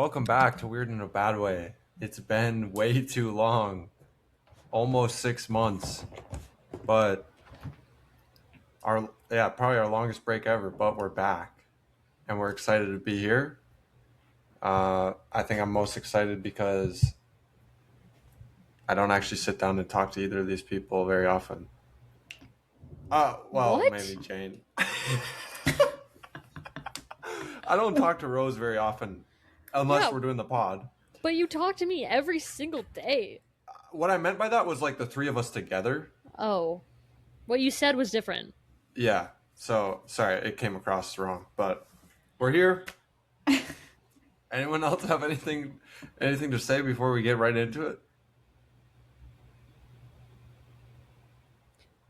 Welcome back to Weird in a Bad Way. It's been way too long, almost 6 months, but probably our longest break ever. But we're back, and we're excited to be here. I think I'm most excited because I don't actually sit down and talk to either of these people very often. Well, What? maybe Jane. I don't talk to Rose very often, unless Yeah, we're doing the pod. but you talk to me every single day. What I meant by that was like the three of us together. Oh, what you said was different. Yeah. So sorry, it came across wrong, but we're here. Anyone else have anything to say before we get right into it?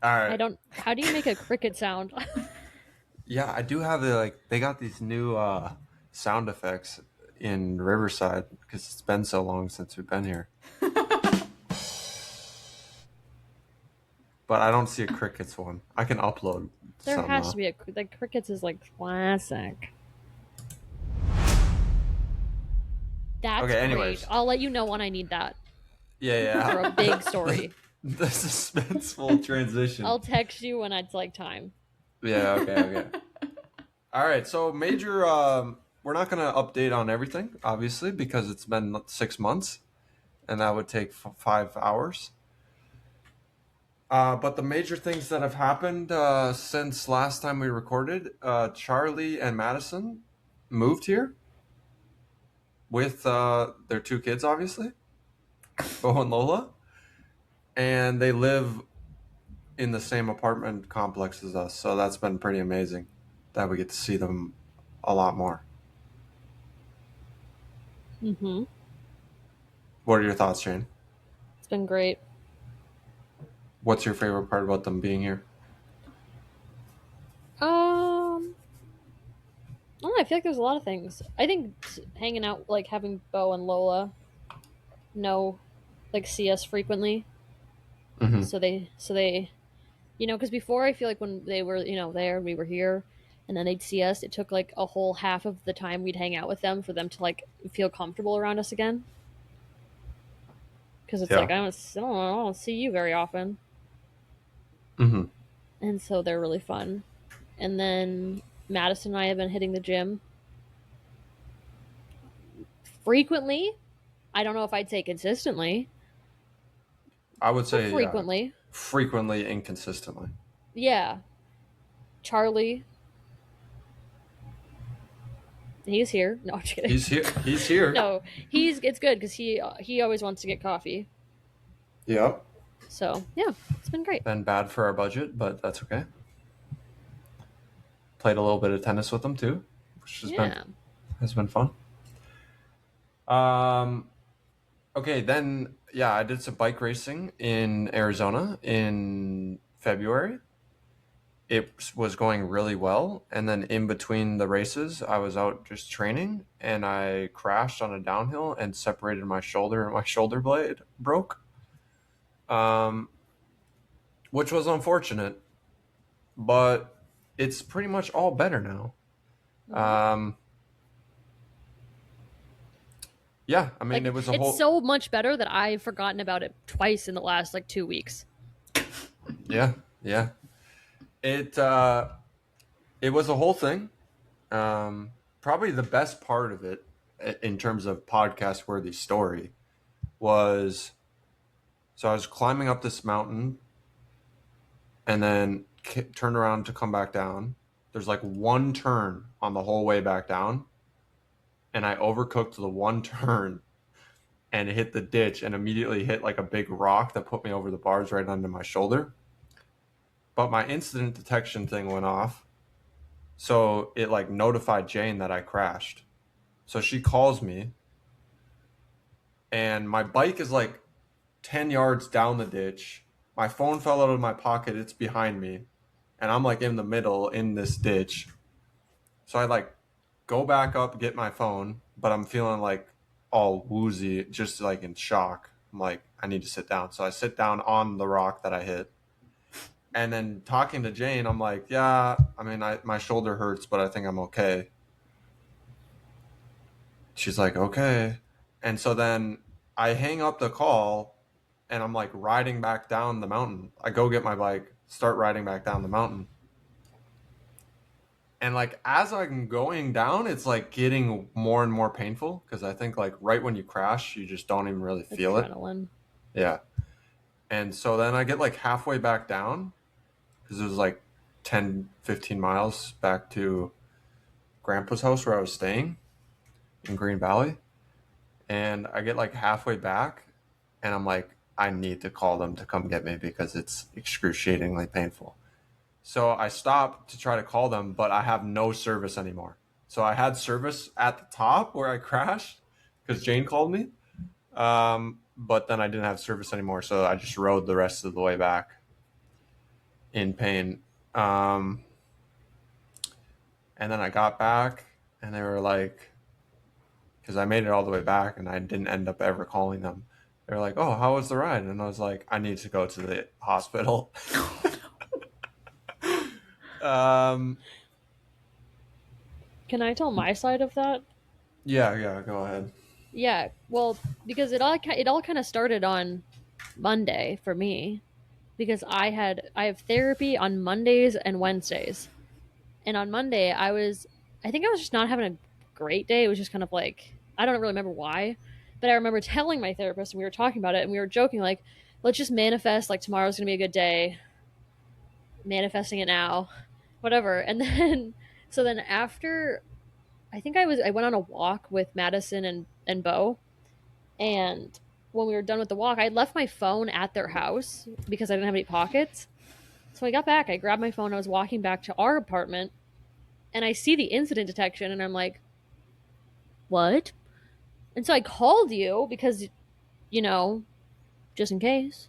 All I right. don't. How do you make a cricket sound? Yeah, I do have they got these new sound effects in Riverside because it's been so long since we've been here. But I don't see a crickets one. I can upload There some has to though. be a like crickets is like classic. That's Okay, great. anyways. I'll let you know when I need that for a Yeah, big yeah. story. The suspenseful transition. I'll text you when it's like time. Yeah, okay. All right, so major. We're not going to update on everything, obviously, because it's been 6 months, and that would take 5 hours. But the major things that have happened since last time we recorded, Charlie and Madison moved here with their two kids, obviously, Bo and Lola, and they live in the same apartment complex as us. So that's been pretty amazing that we get to see them a lot more. Mm-hmm. What are your thoughts, Shane? It's been great. What's your favorite part about them being here? I don't know. I feel like there's a lot of things. I think hanging out, like having Bo and Lola, know, like see us frequently, Mm-hmm. so they because before I feel like when they were, there, we were here, and then they'd see us, it took like a whole half of the time we'd hang out with them for them to like feel comfortable around us again. Because it's Yeah. like, I don't see you very often. Mm-hmm. And so they're really fun. And then Madison and I have been hitting the gym frequently. I don't know if I'd say consistently, I would but say frequently. frequently, inconsistently. Yeah. Charlie, he's here. No, I'm just kidding. He's here. He's here. No, it's good because he always wants to get coffee. Yep. So yeah, it's been great. Been bad for our budget, but that's okay. Played a little bit of tennis with them too, which Yeah. has been fun. Um. Okay, then yeah, I did some bike racing in Arizona in February. It was going really well, and then in between the races, I was out just training, and I crashed on a downhill and separated my shoulder, and my shoulder blade broke. Um, which was unfortunate, but it's pretty much all better now. Hmm. Um, yeah, I mean, Like it was a it's whole, so much better that I've forgotten about it twice in the last like 2 weeks. yeah, yeah. It it was a whole thing. Probably the best part of it, in terms of podcast worthy story, was so I was climbing up this mountain and then turned around to come back down. There's like one turn on the whole way back down, and I overcooked the one turn and hit the ditch and immediately hit like a big rock that put me over the bars right under my shoulder. But my incident detection thing went off. So it like notified Jane that I crashed. So she calls me, and my bike is like 10 yards down the ditch. My phone fell out of my pocket. It's behind me. And I'm like in the middle in this ditch. So I like go back up, get my phone, but I'm feeling like all woozy, just like in shock. I'm like, I need to sit down. So I sit down on the rock that I hit. And then talking to Jane, I'm like, yeah, I mean, my shoulder hurts, but I think I'm okay. She's like, okay. And so then I hang up the call and I'm like riding back down the mountain. I go get my bike, start riding back down the mountain. And like as I'm going down, it's like getting more and more painful because I think like right when you crash, you just don't even really feel it. Adrenaline. Yeah. And so then I get like halfway back down because it was like 10, 15 miles back to Grandpa's house where I was staying in Green Valley. And I get like halfway back and I'm like, I need to call them to come get me because it's excruciatingly painful. So I stop to try to call them, but I have no service anymore. So I had service at the top where I crashed because Jane called me. But then I didn't have service anymore. So I just rode the rest of the way back in pain. And then I got back and they were like, because I made it all the way back and I didn't end up ever calling them. They were like, oh, how was the ride? And I was like, I need to go to the hospital. um, Can I tell my side of that? yeah, go ahead. Yeah, well, because it all kind of started on Monday for me because I have therapy on Mondays and Wednesdays. And on Monday, I think I was just not having a great day. It was just kind of like, I don't really remember why, but I remember telling my therapist and we were talking about it and we were joking, like, let's just manifest, like, tomorrow's gonna be a good day, manifesting it now, whatever. And then, so then after, I went on a walk with Madison and Bo. And when we were done with the walk, I left my phone at their house because I didn't have any pockets. So I got back, I grabbed my phone, I was walking back to our apartment, and I see the incident detection, and I'm like, what? And so I called you because, you know, just in case.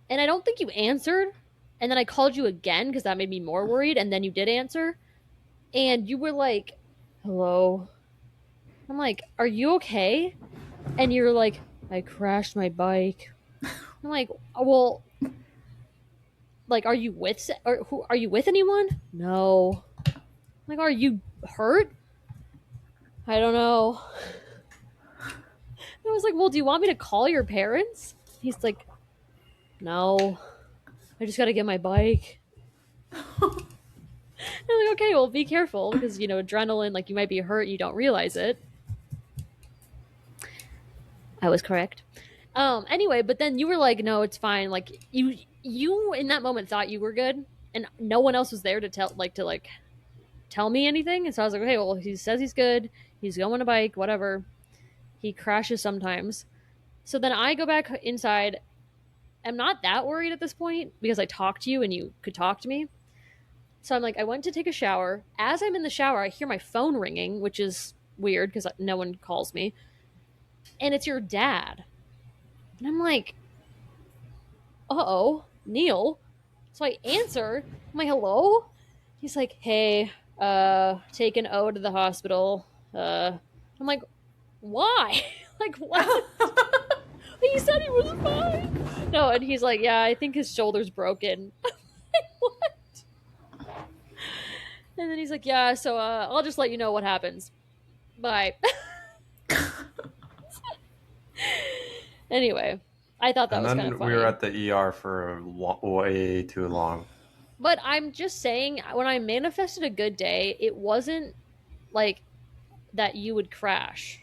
And I don't think you answered. And then I called you again because that made me more worried. And then you did answer. And you were like, hello. I'm like, are you okay? And you're like, I crashed my bike. I'm like, well, like, are you with anyone? No. I'm like, are you hurt? I don't know. I was like, well, do you want me to call your parents? He's like, no. I just got to get my bike. I'm like, okay, well, be careful because, adrenaline, like, you might be hurt, you don't realize it. I was correct. Anyway, but then you were like, no, it's fine. Like, you in that moment thought you were good, and no one else was there to tell me anything. And so I was like, okay, well, he says he's good. He's going to bike, whatever. He crashes sometimes. So then I go back inside. I'm not that worried at this point because I talked to you and you could talk to me. So I'm like, I went to take a shower. As I'm in the shower, I hear my phone ringing, which is weird because no one calls me. And it's your dad. And I'm like, uh-oh, Neil. So I answer. I'm like, hello? He's like, hey, taking O to the hospital. I'm like, why? Like, what? He said he was fine. No, and he's like, yeah, I think his shoulder's broken. What? And then he's like, yeah, so I'll just let you know what happens. Bye. Anyway, I thought that And was kind of then we were funny. at the ER for way too long. But I'm just saying, when I manifested a good day, it wasn't like that you would crash.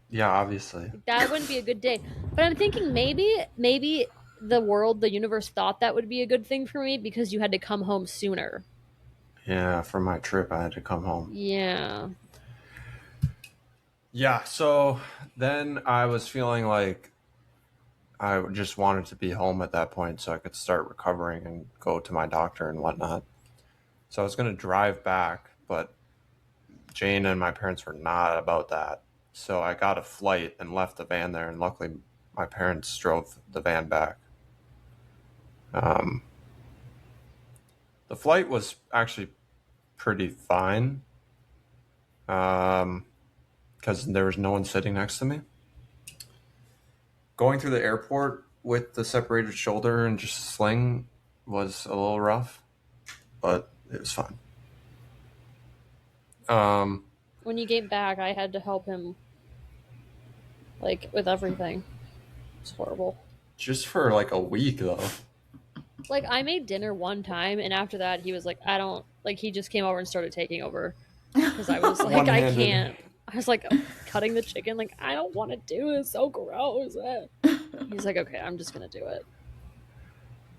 Yeah, obviously. That wouldn't be a good day. But I'm thinking maybe the universe thought that would be a good thing for me because you had to come home sooner. Yeah, for my trip, I had to come home. Yeah. Yeah, so then I was feeling like I just wanted to be home at that point so I could start recovering and go to my doctor and whatnot. So I was going to drive back, but Jane and my parents were not about that. So I got a flight and left the van there, and luckily my parents drove the van back. Um, the flight was actually pretty fine because there was no one sitting next to me. Going through the airport with the separated shoulder and just a sling was a little rough, but it was fine. When you came back, I had to help him like with everything. It's horrible. Just for like a week though. Like I made dinner one time, and after that, he was like, "I don't like." He just came over and started taking over because I was like, "I One-handed. can't." I was like cutting the chicken, like I don't want to do it. It's so gross. He's like, "Okay, I'm just gonna do it."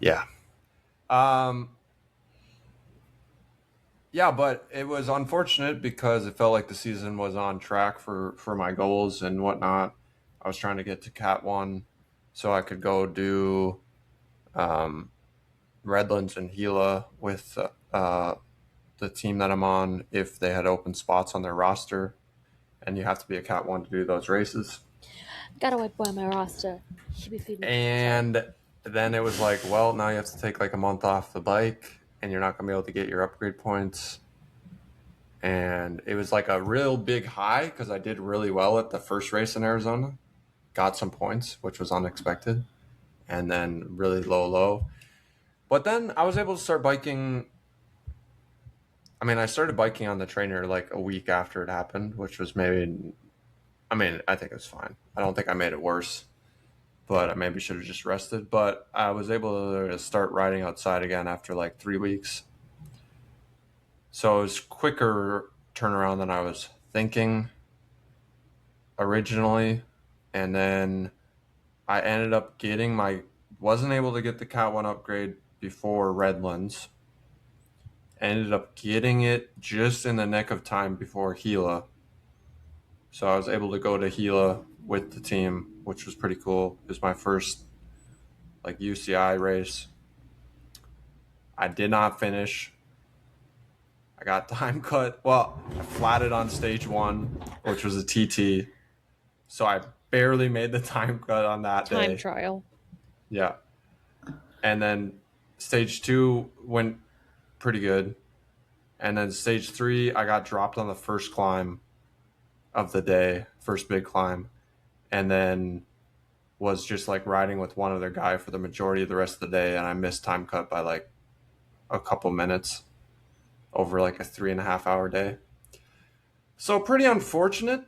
Yeah. Um, yeah, but it was unfortunate because it felt like the season was on track for my goals and whatnot. I was trying to get to Cat One so I could go do um, Redlands and Gila with the team that I'm on if they had open spots on their roster, and you have to be a Cat One to do those races. Got a white boy on my roster. He be feeding me. Sorry. And then it was like, well, now you have to take like a month off the bike, and you're not gonna be able to get your upgrade points. And it was like a real big high because I did really well at the first race in Arizona, got some points, which was unexpected, and then really low. But then I was able to start biking. I mean, I started biking on the trainer like a week after it happened, which was maybe, I mean, I think it was fine. I don't think I made it worse, but I maybe should have just rested. But I was able to start riding outside again after like 3 weeks. So it was quicker turnaround than I was thinking originally. And then I ended up getting wasn't able to get the Cat 1 upgrade before Redlands. Ended up getting it just in the nick of time before Gila. So I was able to go to Gila with the team, which was pretty cool. It was my first like UCI race. I did not finish. I got time cut. Well, I flatted on stage one, which was a TT. So I barely made the time cut on that Time day. trial. Yeah. And then stage two went pretty good. And then stage three, I got dropped on the first climb of the day, first big climb. And then was just like riding with one other guy for the majority of the rest of the day. And I missed time cut by like a couple minutes over like a 3.5 hour day. So pretty unfortunate.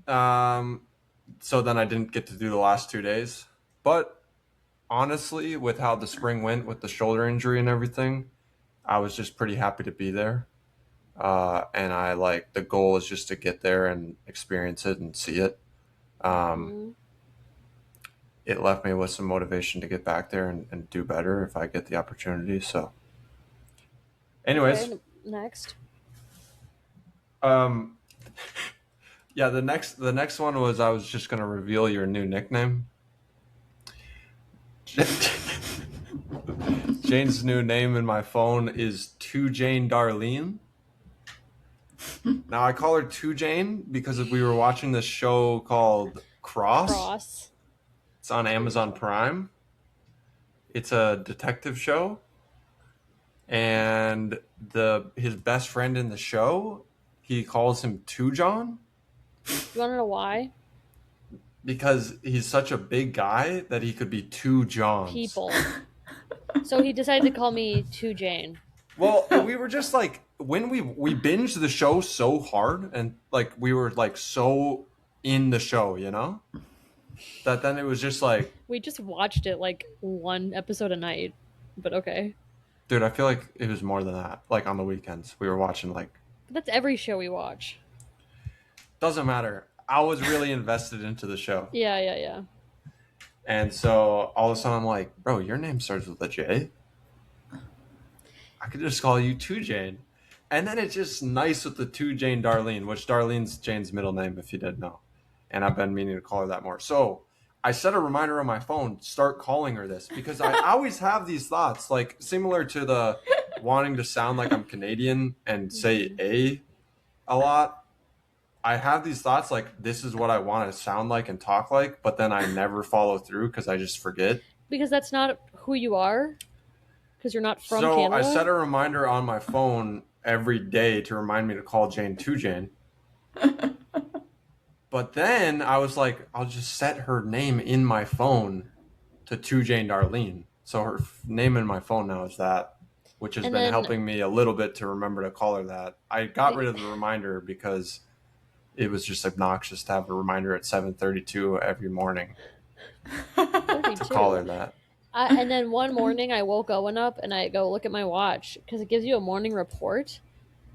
So then I didn't get to do the last 2 days. But honestly, with how the spring went with the shoulder injury and everything, I was just pretty happy to be there. And I like the goal is just to get there and experience it and see it. Um, Mm-hmm. it left me with some motivation to get back there and do better if I get the opportunity. So, anyways, Okay, next. um, yeah, the next one was I was just gonna reveal your new nickname. Jane's new name in my phone is Two Jane Darlene. Now I call her Two Jane because we were watching this show called Cross. Cross. It's on Amazon Prime. It's a detective show, and the his best friend in the show, he calls him Two John You want to know why? because he's such a big guy that he could be two Johns. People. So he decided to call me To Jane. Well, we were just like when we binged the show so hard and like we were like so in the show, that then it was just like, We just watched it like one episode a night. But okay. dude, I feel like it was more than that. Like on the weekends, we were watching like, But that's every show we watch. doesn't matter. I was really invested into the show. Yeah. And so all of a sudden I'm like, bro, your name starts with a J. I could just call you Two Jane. And then it's just nice with the Two Jane Darlene, which Darlene's Jane's middle name, if you didn't know. And I've been meaning to call her that more. So I set a reminder on my phone, start calling her this, because I always have these thoughts, like similar to the wanting to sound like I'm Canadian and say a lot. I have these thoughts like this is what I want to sound like and talk like, but then I never follow through because I just forget. Because that's not who you are. Because you're not from So Canada. I set a reminder on my phone every day to remind me to call Jane Two Jane. But then I was like, I'll just set her name in my phone to Two Jane Darlene. So her name in my phone now is that, which has And been then- helping me a little bit to remember to call her that. I got rid of the reminder because it was just obnoxious to have a reminder at 7:32 every morning to call her 32. that. And then one morning I woke Owen up and I go look at my watch because it gives you a morning report,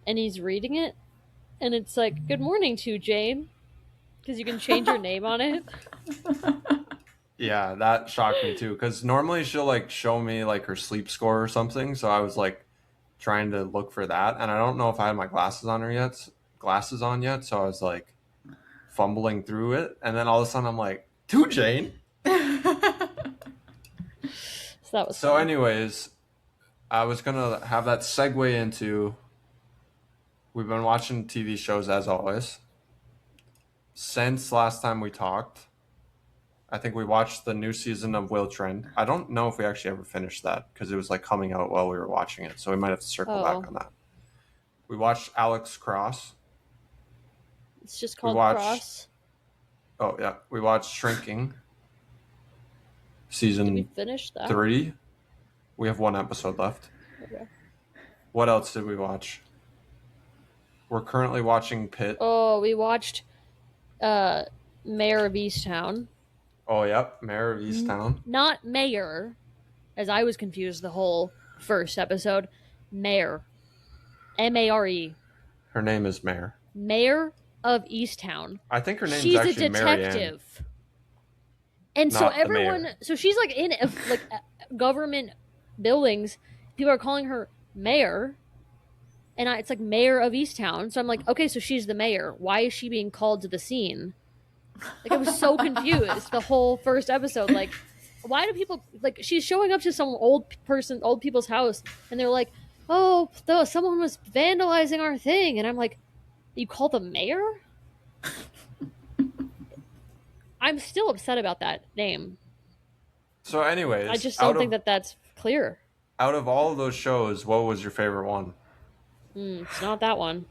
and he's reading it, and it's like, "Good morning to Jane," because you can change your name on it. Yeah, that shocked me too. Because normally she'll like show me like her sleep score or something. So I was like trying to look for that, and I don't know if I had my glasses on yet. So I was like fumbling through it, and then all of a sudden I'm like, "To Jane." So that was So, fun. anyways, I was gonna have that segue into we've been watching TV shows as always since last time we talked. I think we watched the new season of Will Trend. I don't know if we actually ever finished that because it was like coming out while we were watching it, so we might have to circle back Oh, on that. We watched Alex Cross. it's just We called watched Cross. we watched Shrinking Did we season finish that? 3. We have one episode left. Okay. What else did we watch? We're currently watching Pitt. Oh, we watched Mayor of Easttown. Oh, yep, Mayor of Easttown. Not Mayor, as I was confused the whole first episode. Mayor. Mare. Her name is Mare. Mayor of Easttown. I think her name's She's a actually Marianne, detective. And so not the everyone, mayor. so she's like in like government buildings. People are calling her mayor, and it's like Mayor of Easttown. So I'm like, okay, so she's the mayor. Why is she being called to the scene? Like, I was so confused the whole first episode. Like, why do people like? She's showing up to some old people's house, and they're like, "Oh, someone was vandalizing our thing," and I'm like, "You call the mayor?" I'm still upset about that name. So, anyways, I just don't think that that's clear. out of all of those shows, what was your favorite one? It's not that one.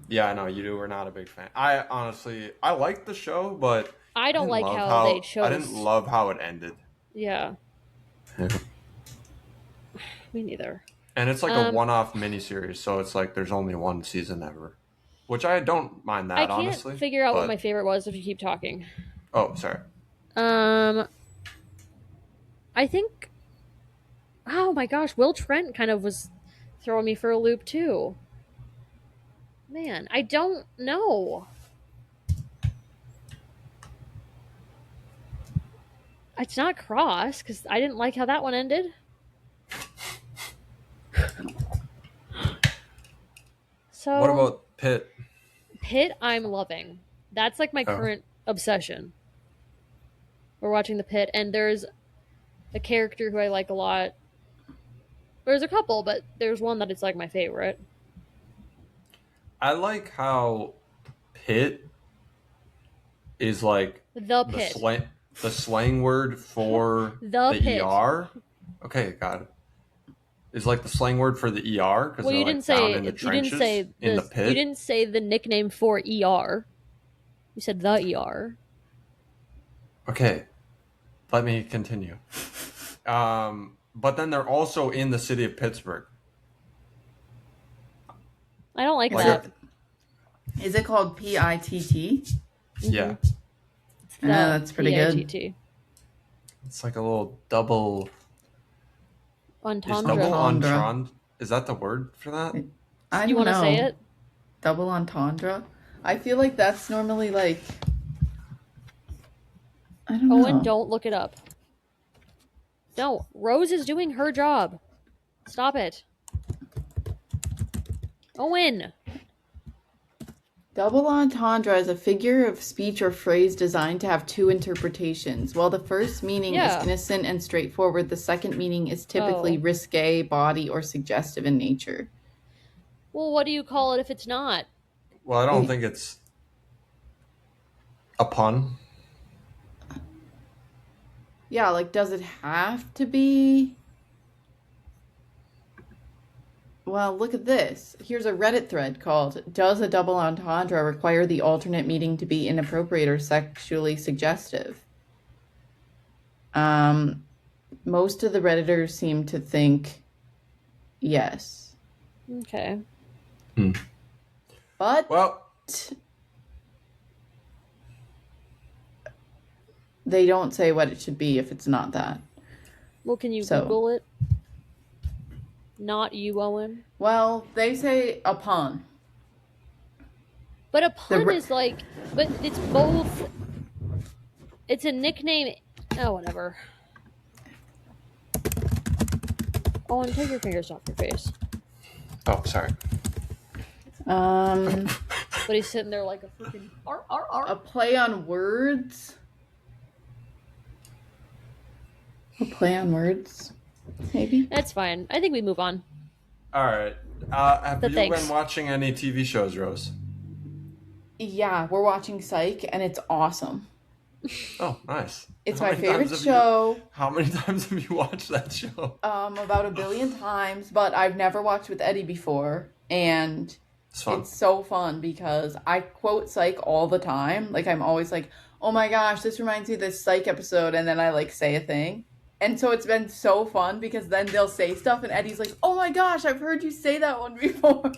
Yeah, I know you were not a big fan. I honestly, I liked the show, but I don't like love how they I didn't chose. love how it ended. Yeah, me neither. And it's like a one-off miniseries, so it's like there's only one season ever, which I don't mind that I can't honestly. figure out what but- my favorite was if you keep talking. Oh, sorry. I think. Oh my gosh, Will Trent kind of was throwing me for a loop too. Man, I don't know. It's not Cross because I didn't like how that one ended. So What about Pitt? Pitt? I'm loving. That's like my current obsession. We're watching the Pitt, and there's a character who I like a lot. There's a couple, but there's one that is like my favorite. I like how Pitt is like The Pit. the slang word for The Pit. ER. Okay, got it. Is like the slang word for the ER because Well, you like didn't say down in the you trenches didn't say in the the pit. you didn't say the nickname for ER. You said the ER. Okay, let me continue. But then they're also in the city of Pittsburgh. I don't like Like that. Is it called PITT? Yeah, Yeah, that's pretty good. PITT. it's like a little double. Is Entendre. double Entendre. entendre? Is that the word for that? I You don't want to know. say it? Double entendre? I feel like that's normally like. I don't Owen, know. don't look it up. No, Rose is doing her job. Stop it. Owen. Double entendre is a figure of speech or phrase designed to have two interpretations. While the first meaning Yeah. is innocent and straightforward, the second meaning is typically Oh. risque, bawdy, or suggestive in nature. Well, what do you call it if it's not? Well, I don't think it's a pun. Yeah, like, does it have to be? Well, look at this. Here's a Reddit thread called Does a double entendre require the alternate meaning to be inappropriate or sexually suggestive? Most of the Redditors seem to think yes. Okay. But Well, They don't say what it should be if it's not that. Well, can you So- Google it? Not you, Owen. Well, they say a pun. But a pun re- is like, but it's both. It's a nickname. Oh, whatever. Owen, take your fingers off your face. Oh, sorry. But he's sitting there like a freaking A play on words. A play on words, maybe. That's fine. I think we move on. All right. Have But you thanks. been watching any TV shows, Rose? Yeah, we're watching Psych, and it's awesome. Oh, nice. It's How my many favorite times have show. How many times have you watched that show? About 1 billion times, but I've never watched with Eddie before, and It's fun. it's so fun because I quote Psych all the time. Like, I'm always like, oh my gosh, this reminds me of this Psych episode, and then I, like, say a thing. And so it's been so fun because then they'll say stuff, and Eddie's like, oh my gosh, I've heard you say that one before.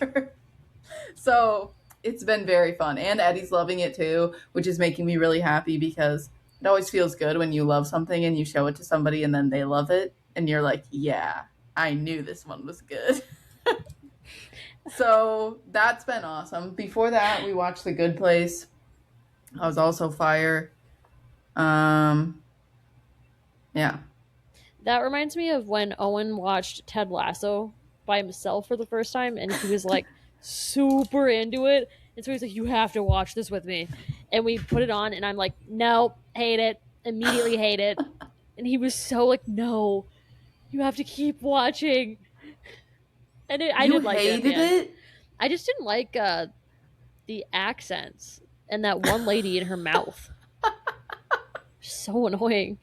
So it's been very fun, and Eddie's loving it too, which is making me really happy because it always feels good when you love something and you show it to somebody and then they love it, and you're like, yeah, I knew this one was good. So that's been awesome. Before that, we watched The Good Place. I was also fire. Yeah. That reminds me of when Owen watched Ted Lasso by himself for the first time, and he was like super into it. And so he's like, "You have to watch this with me." And we put it on, and I'm like, "Nope, hate it, immediately hate it." And he was so like, "No, you have to keep watching." And I You did like it. at the hated end. it? I just didn't like the accents and that one lady in her mouth. So annoying.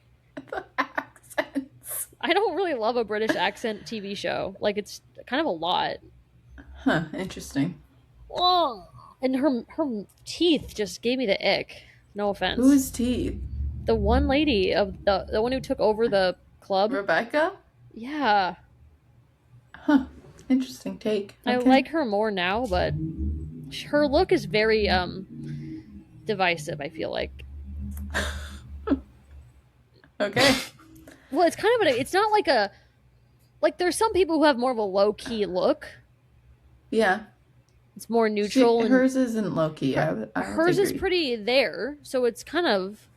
The accents. I don't really love a British accent TV show. Like, it's kind of a lot. Huh, interesting. Oh, and her teeth just gave me the ick. No offense. Who's teeth? The one lady of the one who took over the club? Rebecca? Yeah. Huh. Interesting take. I Okay. like her more now, but her look is very divisive, I feel like. Okay. Well, it's kind of it's not like a like there's some people who have more of a low-key look. Yeah. It's more neutral and hers isn't low key. I would hers is agree. pretty there, so it's kind of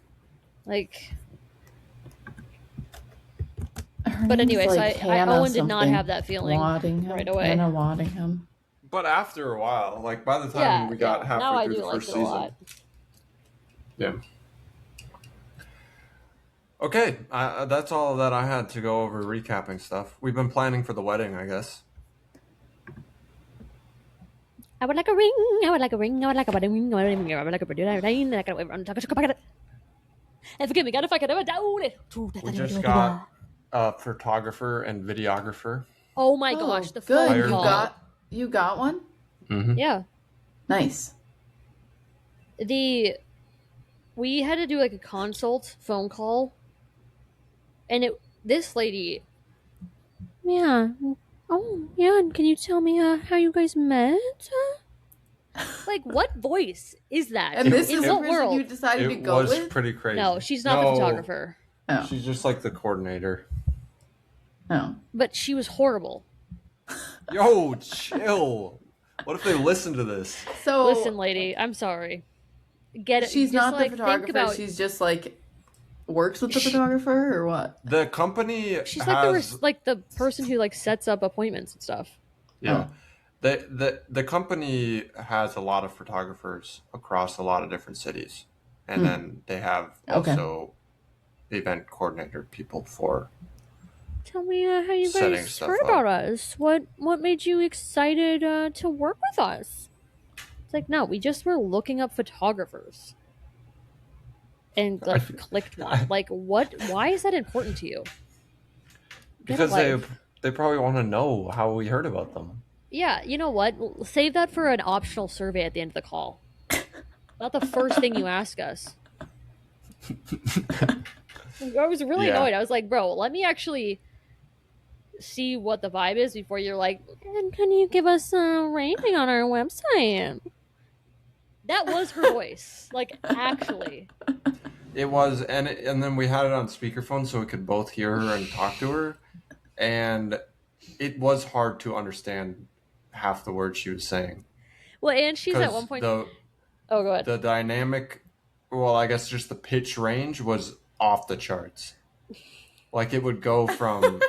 like. Her But name's, anyway, like, so I Hannah Owen did not something. have that feeling Waddingham. right away. Hannah Waddingham. But after a while, like by the time Yeah, we got yeah. Now halfway I through do the like first it a season. lot. Yeah. Okay, that's all that I had to go over recapping stuff. We've been planning for the wedding, I guess. I would like a ring. I would like a ring. I would like a wedding ring. I would like a birthday ring. I would and forgive me, God, if I could ever down it. We just got a photographer and videographer. Oh my gosh, the good. phone Hired call. them. You got one? Mm-hmm. Yeah, Nice. we had to do like a consult phone call, and this lady. Yeah. Oh yeah, and can you tell me how you guys met? Like, what voice is that? And this in is the what person world? you decided to It go was with? pretty crazy. No, she's not the photographer. Oh. She's just like the coordinator. Oh. But she was horrible. Yo, chill. What if they listen to this? So Listen, lady, I'm sorry. Get it? she's just, not like, the think photographer. about- She's just like works with the photographer or what? The company She's has like the person who like sets up appointments and stuff. yeah. The company has a lot of photographers across a lot of different cities, and then they have Okay. also event coordinator people for. Tell me how you Setting guys stuff heard up. about us. What made you excited to work with us? It's like, no, we just were looking up photographers. And like clicked one. Like, what? Why is that important to you? Get a Because life. they probably want to know how we heard about them. Yeah, you know what? Save that for an optional survey at the end of the call. Not the first thing you ask us. I was really Yeah. annoyed. I was like, bro, let me actually see what the vibe is before you're like, and can you give us a rating on our website? That was her voice. Like, actually. It was, and then we had it on speakerphone so we could both hear her and talk to her, and it was hard to understand half the words she was saying Well, and she's at one because point. Oh, go ahead. the dynamic, well, I guess just the pitch range was off the charts. Like it would go from,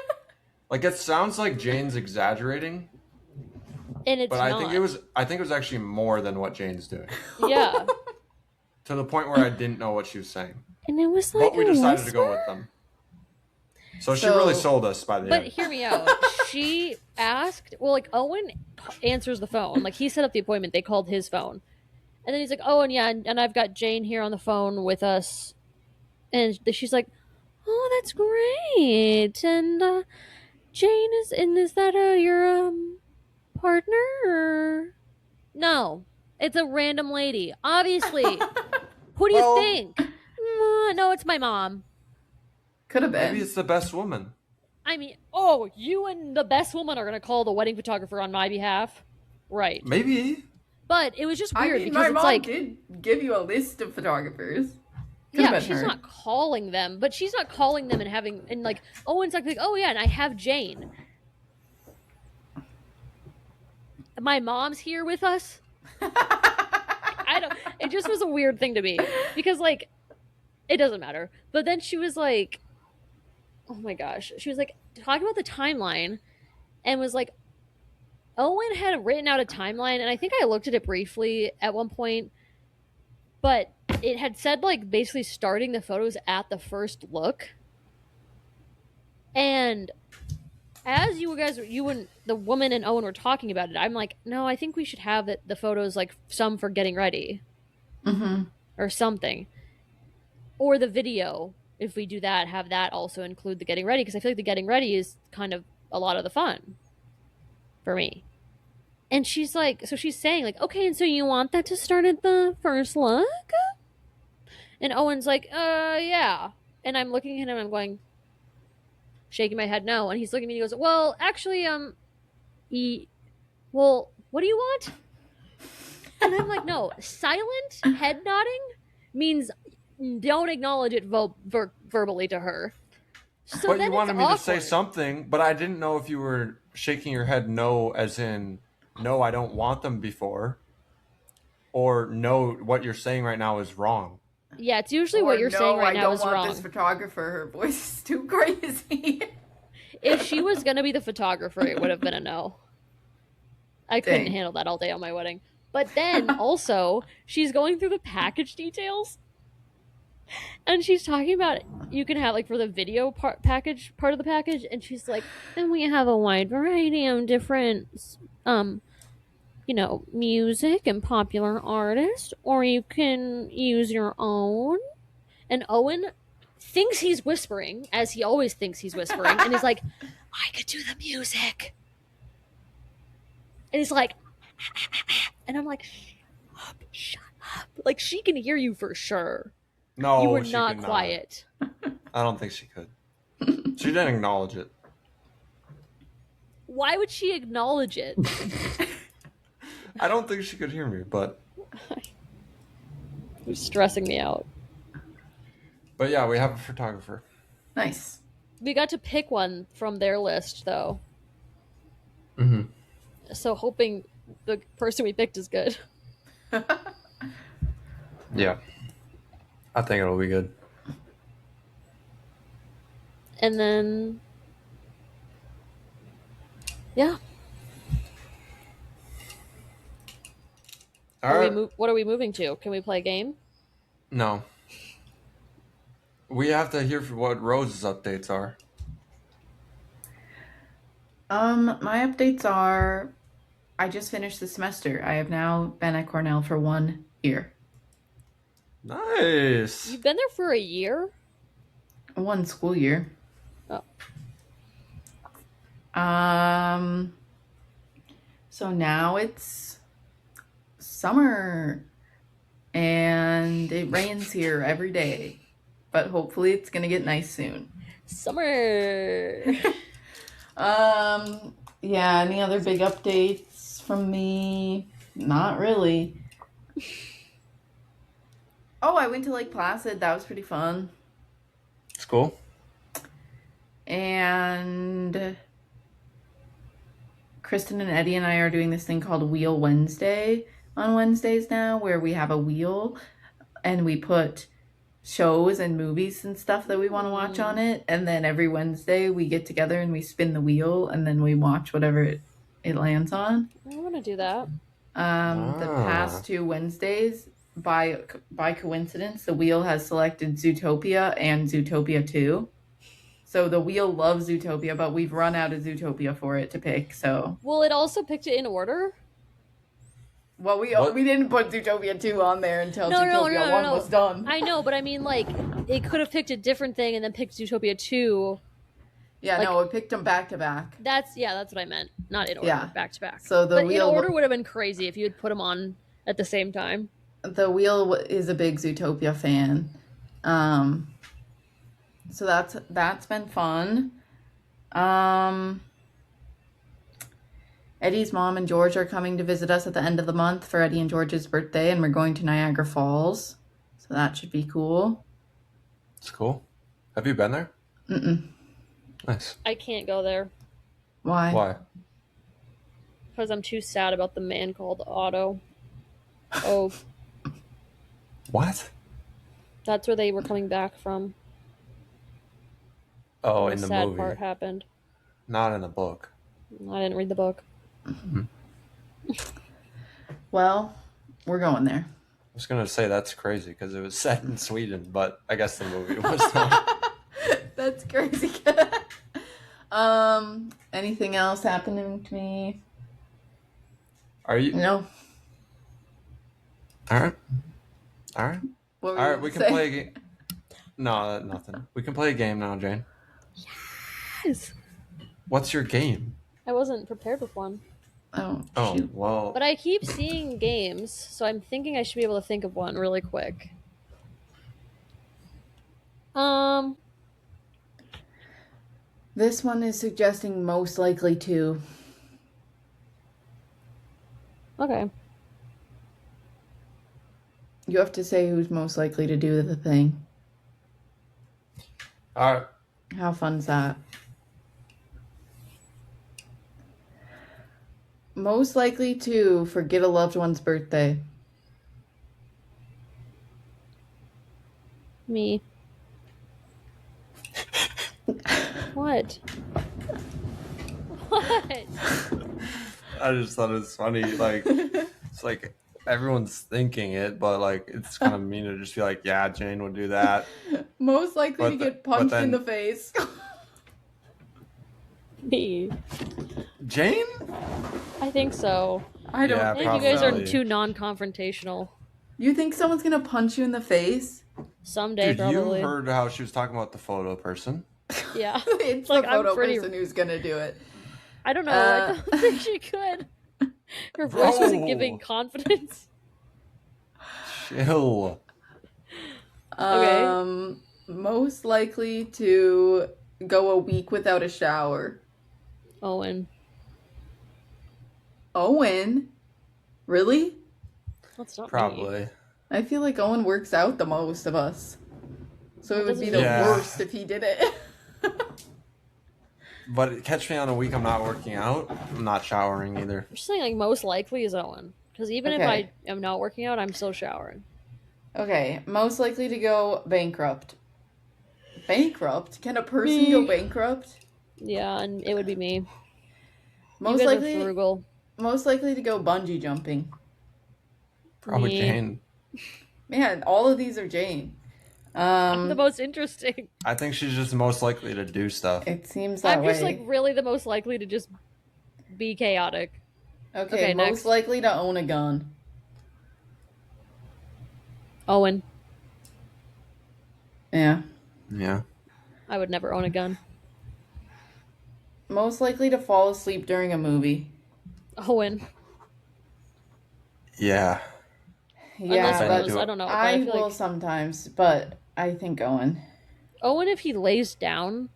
like it sounds like Jane's exaggerating, And it's but not. I think it was actually more than what Jane's doing. Yeah. To the point where I didn't know what she was saying. And it was like But we a decided to go whisper? with them. So she really sold us by the But end. hear me out. She asked, well, like Owen answers the phone. Like he set up the appointment. They called his phone. And then he's like, oh, and yeah, and I've got Jane here on the phone with us. And she's like, oh, that's great. And Jane is that your partner? Or... No, it's a random lady. Obviously. Who do you think? No, it's my mom. Could have been. Maybe it's the best woman. I mean, oh, you and the best woman are going to call the wedding photographer on my behalf? Right. Maybe. But it was just weird I mean, because my it's mom like... did give you a list of photographers. Could've Yeah, been she's her. not calling them, but she's not calling them and having... And like, Owen's like, oh yeah, and I have Jane. My mom's here with us? I don't... It just was a weird thing to me. Because like, it doesn't matter. But then she was like... Oh my gosh. She was like, talking about the timeline and was like, Owen had written out a timeline, and I think I looked at it briefly at one point, but it had said like basically starting the photos at the first look. And as you and the woman and Owen were talking about it, I'm like, no, I think we should have the photos like some for getting ready, or something, or the video. If we do that, have that also include the getting ready, because I feel like the getting ready is kind of a lot of the fun for me. And she's like, so she's saying like, okay, and so you want that to start at the first look? And Owen's like, yeah. And I'm looking at him and I'm going, shaking my head no. And he's looking at me and he goes, well, actually, well, what do you want? And I'm like, no, silent head nodding means don't acknowledge it verbally to her. So but then you wanted it's me awkward. to say something, but I didn't know if you were shaking your head no as in, no, I don't want them before, or no, what you're saying right now is wrong. Yeah, it's usually what you're saying right now is wrong. I don't want this photographer. Her voice is too crazy. If she was going to be the photographer, it would have been a no. I couldn't handle that all day on my wedding. But then also, she's going through the package details. And she's talking about you can have like for the video part of the package, and she's like, then we have a wide variety of different music and popular artists, or you can use your own. And Owen thinks he's whispering, as he always thinks he's whispering, and he's like, I could do the music. And he's like, and I'm like, shut up. Like, she can hear you for sure. No, you were she not could quiet. I don't think she could. She didn't acknowledge it. Why would she acknowledge it? I don't think she could hear me, but It was stressing me out. But yeah, we have a photographer. Nice. We got to pick one from their list, though. Mm-hmm. So hoping the person we picked is good. Yeah. I think it'll be good. And then... yeah. What are we moving to? Can we play a game? No. We have to hear what Rose's updates are. My updates are I just finished the semester. I have now been at Cornell for 1 year. Nice. You've been there for a year? 1 school year. Oh. So now it's summer and it rains here every day, but hopefully it's gonna get nice soon. Summer. Yeah, any other big updates from me? Not really. Oh, I went to Lake Placid. That was pretty fun. It's cool. And Kristen and Eddie and I are doing this thing called Wheel Wednesday on Wednesdays now, where we have a wheel and we put shows and movies and stuff that we want to watch on it. And then every Wednesday we get together and we spin the wheel and then we watch whatever it lands on. I want to do that. The past 2 Wednesdays, by coincidence, the wheel has selected Zootopia and Zootopia 2. So the wheel loves Zootopia, but we've run out of Zootopia for it to pick. So Well, it also picked it in order. well, we What? didn't put Zootopia 2 on there until Zootopia 1 was done. I know, but I mean, like, it could have picked a different thing and then picked Zootopia 2. Yeah, like- no, it picked them back to back. That's what I meant. Not in order, Yeah. back to back. So the but in wheel order would have been crazy if you had put them on at the same time. the wheel is a big Zootopia fan. So that's been fun. Eddie's mom and George are coming to visit us at the end of the month for Eddie and George's birthday, and we're going to Niagara Falls. So that should be cool. It's cool. Have you been there? Mm-mm. Nice. I can't go there Why? Why? because I'm too sad about the man called Otto. Oh, What? that's where they were coming back from. Oh, when in the sad movie, part happened. not in the book. I didn't read the book. Well, we're going there. I was gonna say that's crazy because it was set in Sweden, but I guess the movie was not. That's crazy. Anything else happening to me? Are you? No. All right. All right. What were All you right. We gonna can say? play a game. No, nothing. We can play a game now, Jane. Yes. What's your game? I wasn't prepared with one. Oh, Oh, shoot. well. But I keep seeing games, so I'm thinking I should be able to think of one really quick. This one is suggesting most likely to. Okay. You have to say who's most likely to do the thing. All right. How fun's that? Most likely to forget a loved one's birthday. Me. What? What? I just thought it was funny. Like, it's like everyone's thinking it, but like it's kind of mean to just be like, yeah, Jane would do that. Most likely But to the- get but punched in then- the face. Me. Jane? I think so. I don't Yeah, I think think you guys are Probably. too non-confrontational. You think someone's gonna punch you in the face? Someday, Dude, probably. you heard how she was talking about the photo person. Yeah. It's Like, the I'm photo pretty- person who's gonna do it. I don't know. I don't think she could. Her voice wasn't Bro. giving confidence. Chill. Okay. Most likely to go a week without a shower. Owen. Owen? Really? That's not me. Probably. I feel like Owen works out the most of us. So it would be doesn't the mean- Yeah. worst if he did it. But catch me on a week I'm not working out. I'm not showering either. I'm just saying, like, most likely is Owen. Because even if Okay. I am not working out, I'm still showering. Okay, most likely to go bankrupt. Bankrupt? Can a person go Me. bankrupt? Yeah, and it would be me. Most you guys are likely, frugal. most likely to go bungee jumping. Probably Me. Jane. Man, all of these are Jane. I'm the most interesting. I think she's just most likely to do stuff. It seems that I'm way. just, like, really the most likely to just be chaotic. okay, okay, most next. likely to own a gun. Owen. Yeah. Yeah. I would never own a gun. Most likely to fall asleep during a movie. Owen. Yeah. Yeah, Unless I but it was, do it. I don't know. But I I feel will like sometimes, but I think Owen. Owen, if he lays down,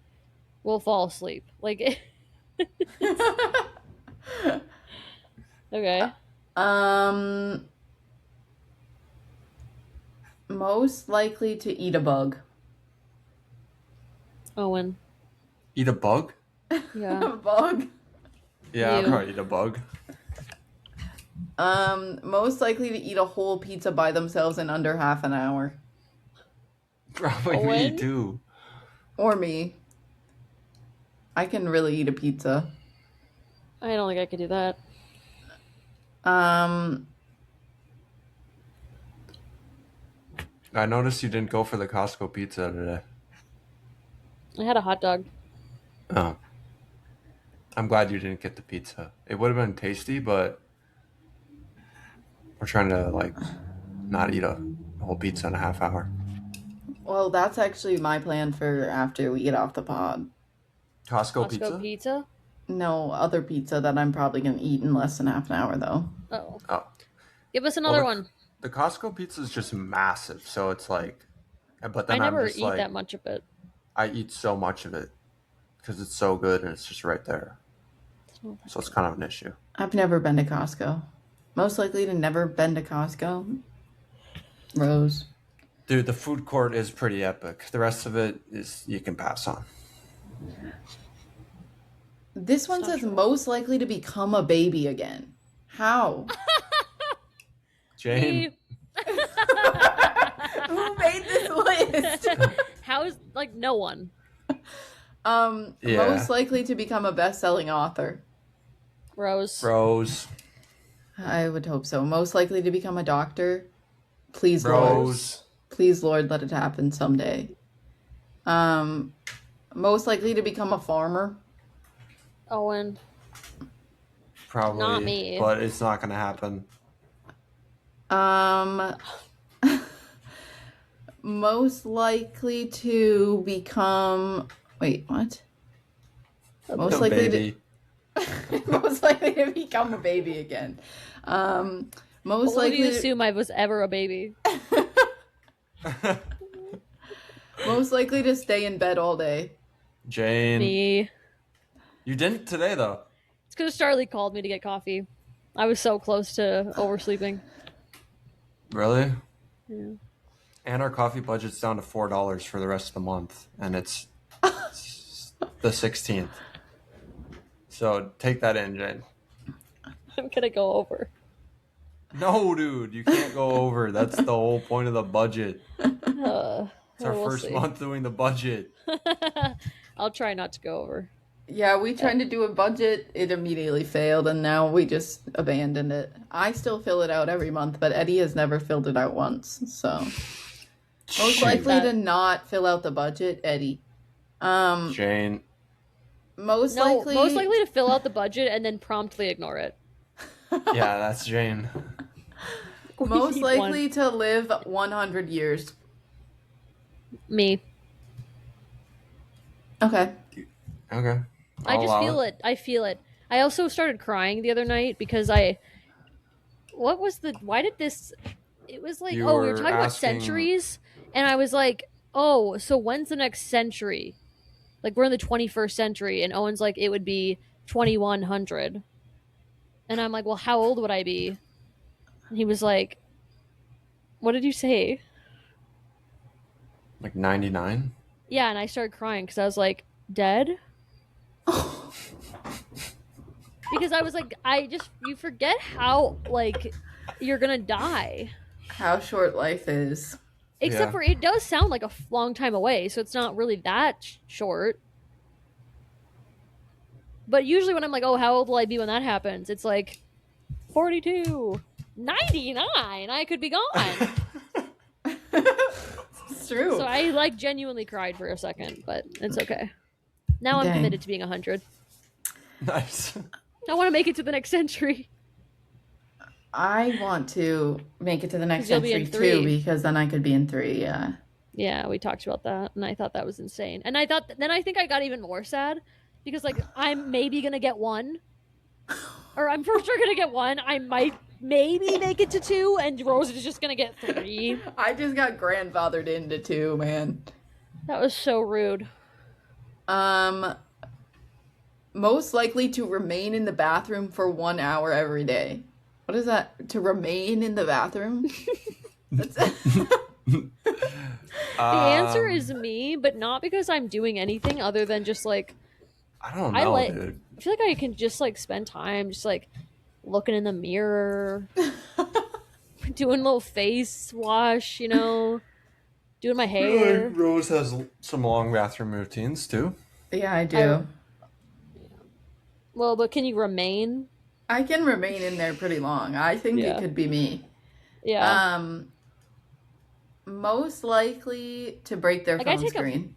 will fall asleep. Like, okay. Most likely to eat a bug. Owen. Eat a bug? Yeah. A bug. Yeah, I'll You. probably eat a bug. Most likely to eat a whole pizza by themselves in under half an hour. Probably me Owen? too. Or me. I can really eat a pizza. I don't think I could do that. Um, I noticed you didn't go for the Costco pizza today. I had a hot dog. Oh. I'm glad you didn't get the pizza. It would have been tasty, but we're trying to like not eat a whole pizza in a half hour. well, that's actually my plan for after we get off the pod. Costco Costco pizza? No, other pizza that I'm probably gonna eat in less than half an hour though. Oh. Oh. Give us another the, one. The Costco pizza is just massive, so it's like, but then I I'm never just eat like, that much of it. I eat so much of it because it's so good and it's just right there. So it's kind of an issue. I've never been to Costco. Most likely to never been to Costco. Rose. Dude, the food court is pretty epic. The rest of it is you can pass on. This one not says true. most likely to become a baby again. How? Jane, Me. Who made this list? How is like no one? Yeah. Most likely to become a best-selling author. Rose. Rose, I would hope so. Most likely to become a doctor. Please, Lord. Rose, Please, Lord, let it happen someday. Most likely to become a farmer. Owen. probably, Not me. but it's not going to happen. Most likely to become. Wait, what? Most A likely baby. to. Most likely to become a baby again. Most What would likely. you assume I was ever a baby? Most likely to stay in bed all day. Jane, Me. you didn't today though. It's because Charlie called me to get coffee. I was so close to oversleeping. Really? Yeah. And our coffee budget's down to $4 for the rest of the month, and it's the 16th. So take that in, Jane. I'm gonna go over. No, dude, you can't go over. That's the whole point of the budget. It's our we'll first see. month doing the budget. I'll try not to go over. Yeah, we tried to do a budget. It immediately failed, and now we just abandoned it. I still fill it out every month, but Eddie has never filled it out once. So most likely to not fill out the budget, Eddie. Jane. Most Most likely to fill out the budget and then promptly ignore it. Yeah, that's Jane. most need likely to live 100 years. Me. Okay. Okay. I just feel it. I feel it. I also started crying the other night because what was why did this, it was like, You we were were talking about asking- centuries, and I was like, oh, so when's the next century? Like, we're in the 21st century, and Owen's like, it would be 2100. And I'm like, well, how old would I be? And he was like, what did you say? Like 99? Yeah, and I started crying because I was like, dead? Because I was like, you forget how, like, you're gonna die. How short life is. Except Yeah. for, it does sound like a long time away, so it's not really that short. But usually when I'm like, oh, how old will I be when that happens? It's like, 42, 99, I could be gone. It's true. So I, like, genuinely cried for a second, but it's okay. Now I'm Dang. committed to being 100. Nice. I want to make it to the next century. I want to make it to the next 'Cause you'll be century in too, 3. because then I could be in 3, yeah. Yeah, we talked about that, and I thought that was insane. And I thought, then I think I got even more sad, because, like, I'm maybe gonna get 1. Or I'm for sure gonna get 1. I might maybe make it to 2, and Rose is just gonna get 3. I just got grandfathered into 2, man. That was so rude. Most likely to remain in the bathroom for 1 hour every day. What is that? To remain in the bathroom? That's The answer is me, but not because I'm doing anything other than just like I don't I know, like. dude. I feel like I can just like spend time just like looking in the mirror, doing a little face wash, doing my I feel like hair. Rose has some long bathroom routines too. Yeah, I I do. well, but can you remain? I can remain in there pretty long. I think it Yeah, could be me. yeah. Um, Most likely to break their Like I phone take a screen.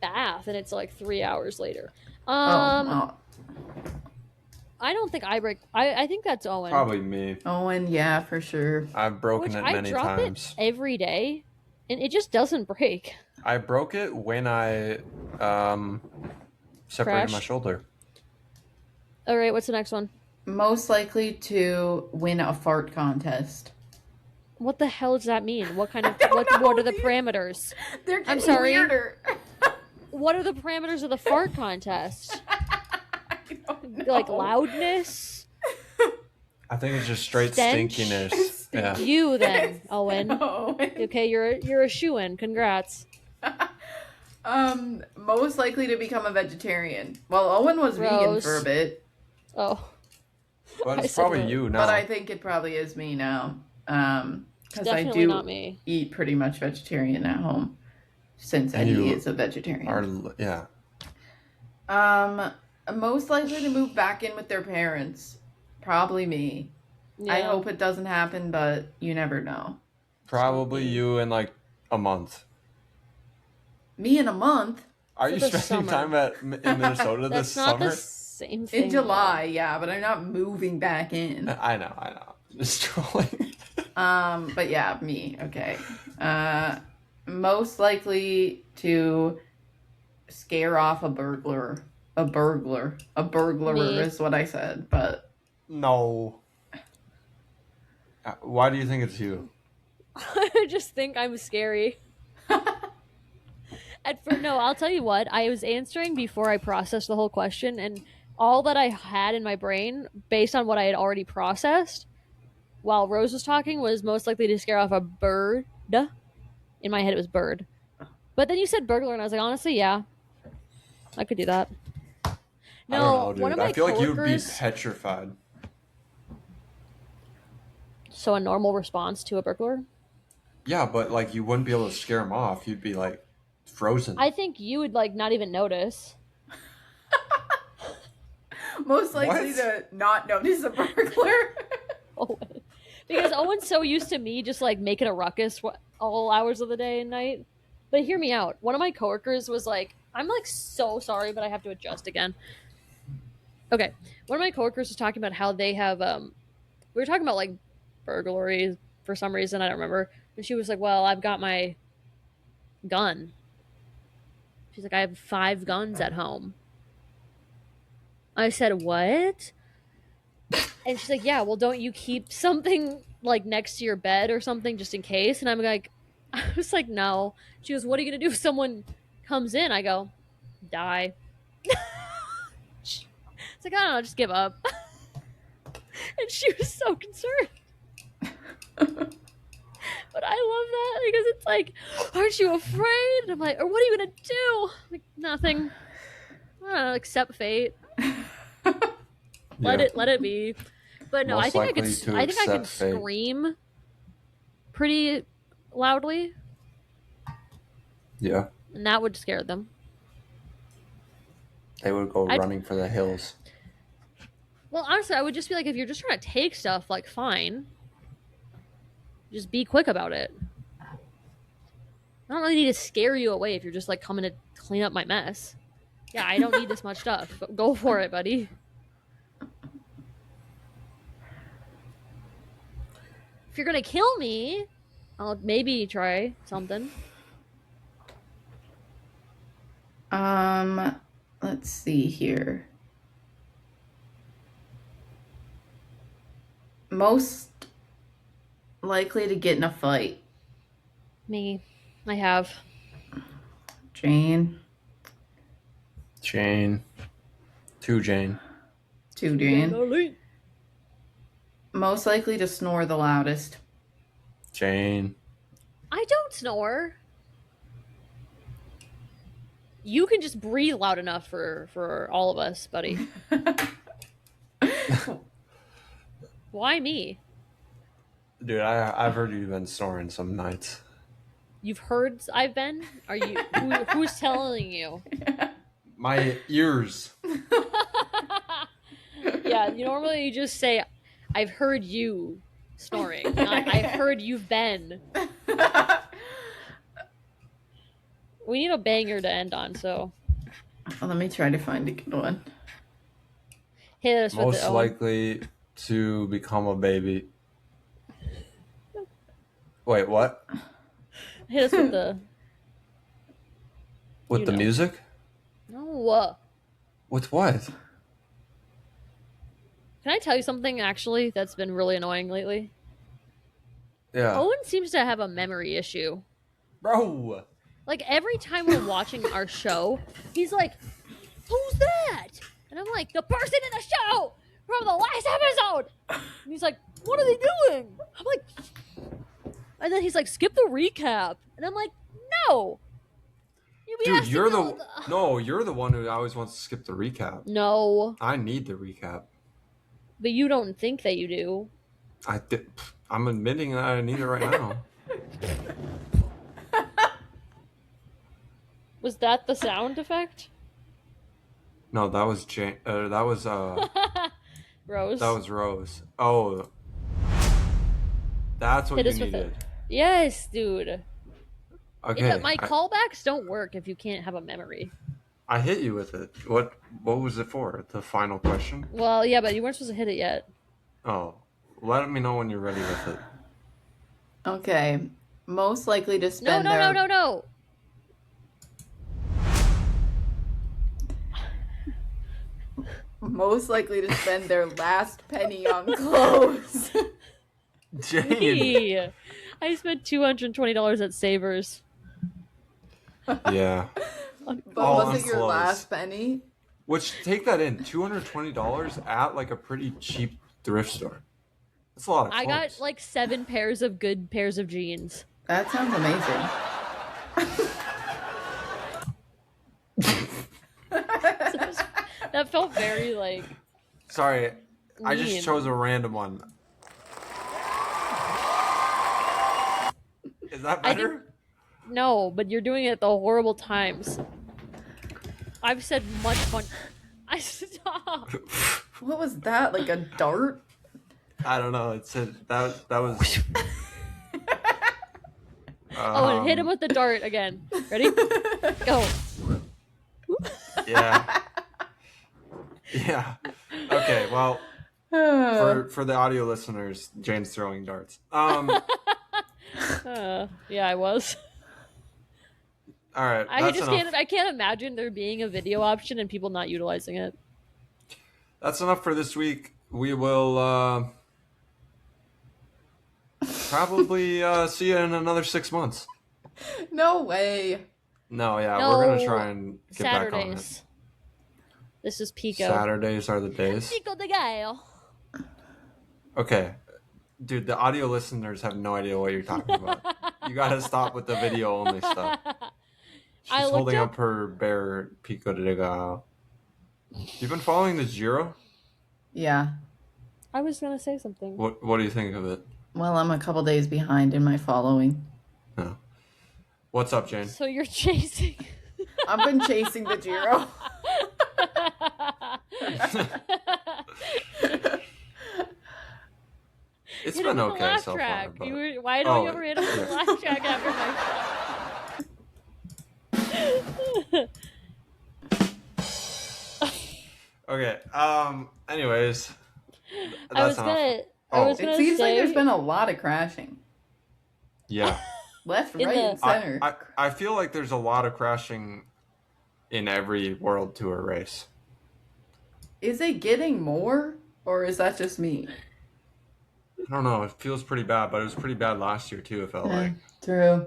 bath and it's like 3 hours later. Oh, Um, well, I don't think I break. I think that's Owen. Probably me. Owen, yeah, for sure. I've broken Which it I many drop it times. every day, and it just doesn't break. I broke it when I separated my Crashed. shoulder. All right, what's the next one? Most likely to win a fart contest. What the hell does that mean? What kind of I don't know, what are the these- parameters? They're getting sorry. weirder. What are the parameters of the fart contest? I don't know. Like loudness? I think it's just straight Stench? stinkiness. Yeah. You then, Owen. No. Okay, you're a shoo-in. Congrats. Most likely to become a vegetarian. Well, Owen was vegan Rose. for a bit, Oh, But I it's said probably Rose. you now. but I think it probably is me now. Because I definitely do not me. eat pretty much vegetarian at home, since And Eddie you is a vegetarian. yeah. Most likely to move back in with their parents. Probably me. Yeah. I hope it doesn't happen, but you never know. Probably you in like a month. Me in a month? Are For you the spending summer. time in Minnesota That's this not summer? the same thing. In July, yeah, but I'm not moving back in. I know. Just trolling. But yeah, me. Okay. Most likely to scare off a burglar. A burglar. A burglarer Me. is what I said, but No. Why do you think it's you? I just think I'm scary. No, I'll tell you what. I was answering before I processed the whole question, and all that I had in my brain, based on what I had already processed, while Rose was talking, was most likely to scare off a bird. In my head, it was bird. But then you said burglar, and I was like, honestly, yeah, I could do that. No, I don't know, dude. one of my I feel like you'd be coworkers. petrified. So a normal response to a burglar. Yeah, but like you wouldn't be able to scare him off. You'd be like frozen. I think you would like not even notice. most likely What? to not notice a burglar. Owen. Because Owen's so used to me just like making a ruckus all hours of the day and night. But hear me out. One of my coworkers was like, I'm like so sorry, but I have to adjust again. Okay. One of my coworkers was talking about how they have we were talking about like burglaries for some reason, I don't remember. And she was like, well, I've got my gun. She's like, I have 5 guns at home. I said, what? And she's like, yeah, well, don't you keep something like next to your bed or something just in case? And I'm like, I was like, no. She goes, what are you going to do if someone comes in? I go, die. It's like, I don't know, just give up. And she was so concerned. But I love that because it's like, aren't you afraid? And I'm like, or what are you going to do? I'm like, nothing. I don't know, accept fate. Let it be. But no, Most I think likely to I could accept fate. scream pretty loudly, Yeah. and that would scare them. They would go I'd- running for the hills. Well, honestly, I would just be like, if you're just trying to take stuff, like, fine. Just be quick about it. I don't really need to scare you away if you're just like coming to clean up my mess. Yeah, I don't need this much stuff. But go for it, buddy. If you're gonna kill me, I'll maybe try something. Let's see here. Most likely to get in a fight. Me. I have. Jane. Jane. To Jane. Two Jane. Most likely to snore the loudest. Jane. I don't snore. You can just breathe loud enough for all of us, buddy. Why me? Dude, I've heard you've been snoring some nights. You've heard I've been? Are you who's telling you? My ears. Yeah, normally you just say I've heard you snoring. Not I've heard you've been. We need a banger to end on, so Well, let me try to find a good one. hit us with Most it. likely to become a baby. Wait, what? Hit us with the With You the know. music? no. With what? Can I tell you something actually that's been really annoying lately? Yeah. Owen seems to have a memory issue. Bro! Like every time we're watching our show, he's like, "Who's that?" And I'm like, "The person in the show from the last episode." And he's like, "What are they doing?" I'm like, and then he's like, "Skip the recap," and I'm like, "No." You be Dude, asked to you're know the no, you're the one who always wants to skip the recap. No, I need the recap. but you don't think that you do. I'm admitting that I need it right now. Was that the sound effect? No, that was Rose. that was Rose. Oh, that's what Hit you us with needed. it. Yes, dude. Okay, My callbacks don't work if you can't have a memory. I hit you with it. What was it for? The final question? Well, yeah, but you weren't supposed to hit it yet. Oh, let me know when you're ready with it. Okay. Most likely to No, spend no, their no, no, no. most likely to spend their last penny on clothes. Jane, Hey, I spent $220 at Savers. yeah. But All was on it your clothes. last penny? Which take that in $220 at like a pretty cheap thrift store. That's a lot of I clothes. got like 7 pairs of good pairs of jeans. That sounds amazing. That felt very like Sorry, I mean. just chose a random one. Is that I think- better? No, but you're doing it at the horrible times. I've said much fun. I stop. What was that? Like a dart? I don't know. It said that was. Oh, and hit him with the dart again. Ready? Go. Yeah. Yeah. Okay. Well, for the audio listeners, Jane's throwing darts. Yeah, I was. All right. I That's just enough. I can't imagine there being a video option and people not utilizing it. That's enough for this week. We will probably see you in another 6 months. No way. No, yeah, No, we're gonna try and get back on it. Saturdays. This is Pico. Saturdays are the days. Pico de Gallo. Okay, dude, the audio listeners have no idea what you're talking about. You gotta stop with the video only stuff. I She's looked holding up- up her bare pico de gallo. You've been following the Giro? Yeah. I was gonna say something. What do you think of it? Well, I'm a couple days behind in my following. No. What's up, Jane? So you're chasing. I've been chasing the Giro. It's Hit been him with the okay laugh so track. far. But... Why don't you Oh, ever hit him with the yeah. laugh track after my Okay. Anyways, I was that's enough. gonna. I Oh. was It gonna seems say. like there's been a lot of crashing. Yeah. Left, In right, the- and center. I feel like there's a lot of crashing in every World Tour race. Is it getting more? Or is that just me? I don't know. It feels pretty bad, but it was pretty bad last year too. It felt like. True.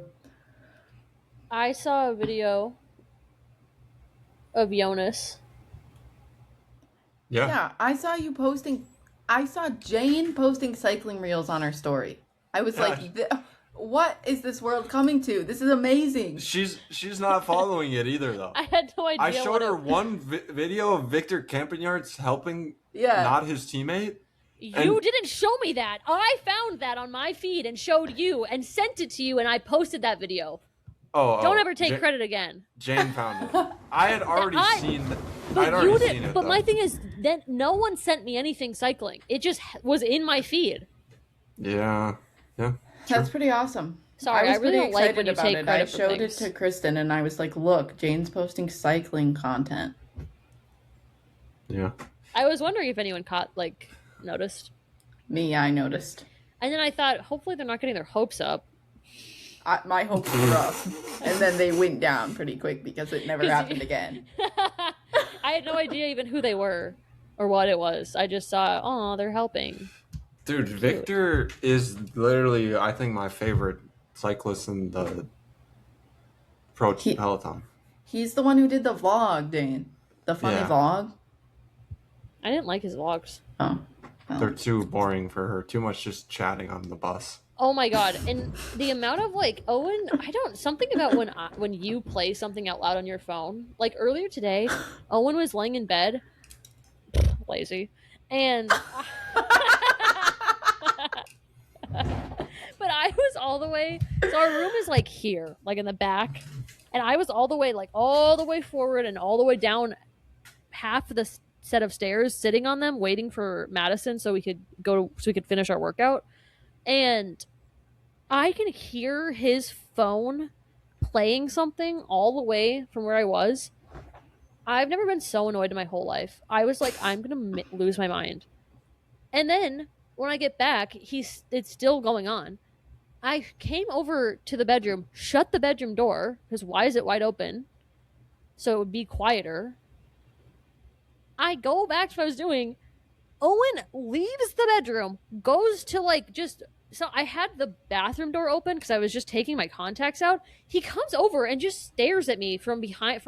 I saw a video of Jonas. Yeah. Yeah, I saw you posting. I saw Jane posting cycling reels on her story. I was Yeah. like, what is this world coming to? This is amazing. She's not following it either, though. I had no idea. I showed her one video of Victor Campagnards helping not his teammate. You didn't show me that. I found that on my feed and showed you and sent it to you, and I posted that video. Don't ever take credit again. Jane found it. I had already seen it. But my thing is that no one sent me anything cycling. It just was in my feed. Yeah. That's pretty awesome. Sorry, I really don't like when you take credit I for showed things. it to Kristen, and I was like, "Look, Jane's posting cycling content." Yeah. I was wondering if anyone noticed. Me, I noticed. And then I thought, hopefully they're not getting their hopes up. My hopes were up, and then they went down pretty quick because it never happened again. I had no idea even who they were or what it was. I just saw, oh, they're helping. Dude, Victor is literally, I think, my favorite cyclist in the Peloton. He's the one who did the vlog, Jane. The funny vlog. I didn't like his vlogs. Oh. They're too boring for her. Too much just chatting on the bus. Oh my god! And the amount of Owen, something about when you play something out loud on your phone. Like earlier today, Owen was laying in bed, lazy, and but I was all the way. So our room is here, in the back, and I was all the way forward and all the way down half of the set of stairs, sitting on them, waiting for Madison so we could finish our workout. And I can hear his phone playing something all the way from where I was. I've never been so annoyed in my whole life. I was like, I'm gonna lose my mind. And then when I get back, it's still going on. I came over to the bedroom, shut the bedroom door, because why is it wide open? So it would be quieter. I go back to what I was doing. Owen leaves the bedroom, goes to so I had the bathroom door open because I was just taking my contacts out. He comes over and just stares at me from behind,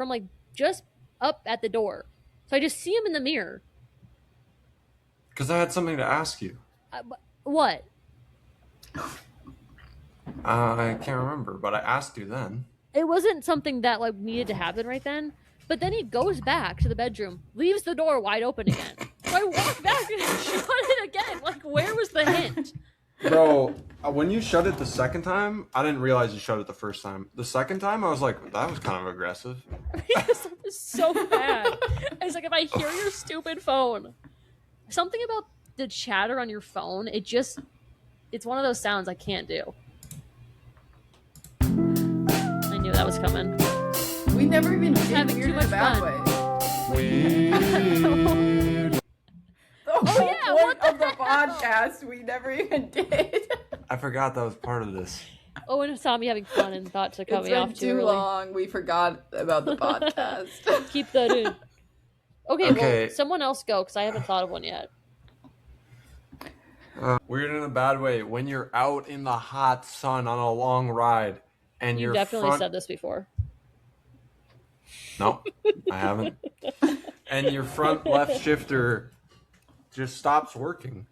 just up at the door. So I just see him in the mirror. Because I had something to ask you. What? I can't remember, but I asked you then. It wasn't something that needed to happen right then. But then he goes back to the bedroom, leaves the door wide open again. So I walk back and shut it again. Where was the hint? Bro, when you shut it the second time, I didn't realize you shut it the first time. The second time, I was like, that was kind of aggressive. Because it was so bad. I was like, if I hear your stupid phone, something about the chatter on your phone, it's one of those sounds I can't do. I knew that was coming. We never even did having weird too much in a bad fun. way. The whole point of the podcast, we never even did. I forgot that was part of this. Owen saw me having fun and thought to cut me off too early. Long. We forgot about the podcast. Keep that in. Okay, well, someone else go because I haven't thought of one yet. Weird in a bad way. When you're out in the hot sun on a long ride and you definitely said this before. No, I haven't. And your front left shifter just stops working.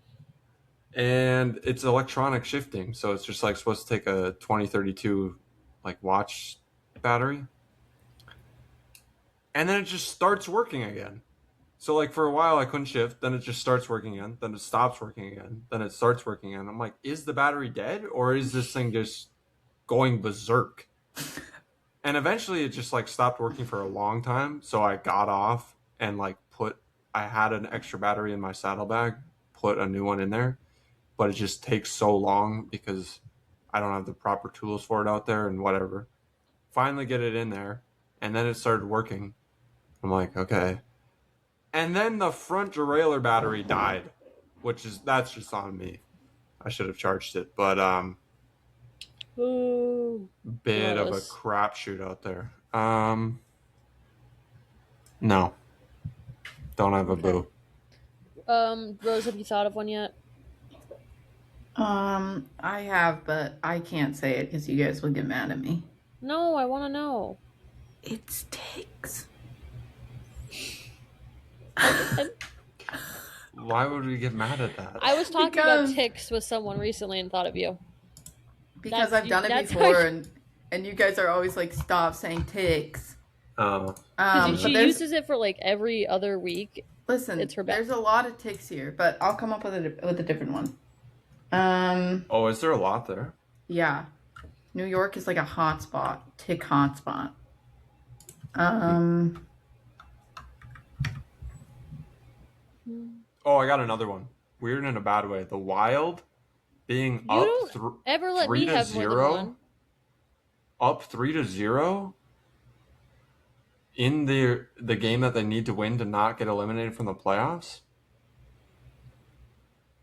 And it's electronic shifting, so it's just supposed to take a 2032 watch battery. And then it just starts working again. So for a while I couldn't shift, then it just starts working again, then it stops working again, then it starts working again. I'm like, is the battery dead or is this thing just going berserk? And eventually it just stopped working for a long time. So I got off and I had an extra battery in my saddlebag, put a new one in there, but it just takes so long because I don't have the proper tools for it out there and whatever. Finally get it in there, and then it started working. I'm like, okay. And then the front derailleur battery died, that's just on me. I should have charged it, but Ooh, bit of a crapshoot out there. No, don't have a boo. Rose, have you thought of one yet? I have, but I can't say it because you guys will get mad at me. No, I want to know. It's ticks. Why would we get mad at that? I was talking about ticks with someone recently and thought of you. Because I've done it that's before, how and you guys are always like, stop saying ticks. Oh, Because she But uses it for like every other week. listen, It's her best. there's a lot of ticks here, but I'll come up with a different one. oh, is there a lot there? Yeah, New York is like a hotspot, tick hotspot. Oh, I got another one. Weird in a bad way. The Wild being You up don't ever let me have more than 3-0, one. up 3-0 in the game that they need to win to not get eliminated from the playoffs.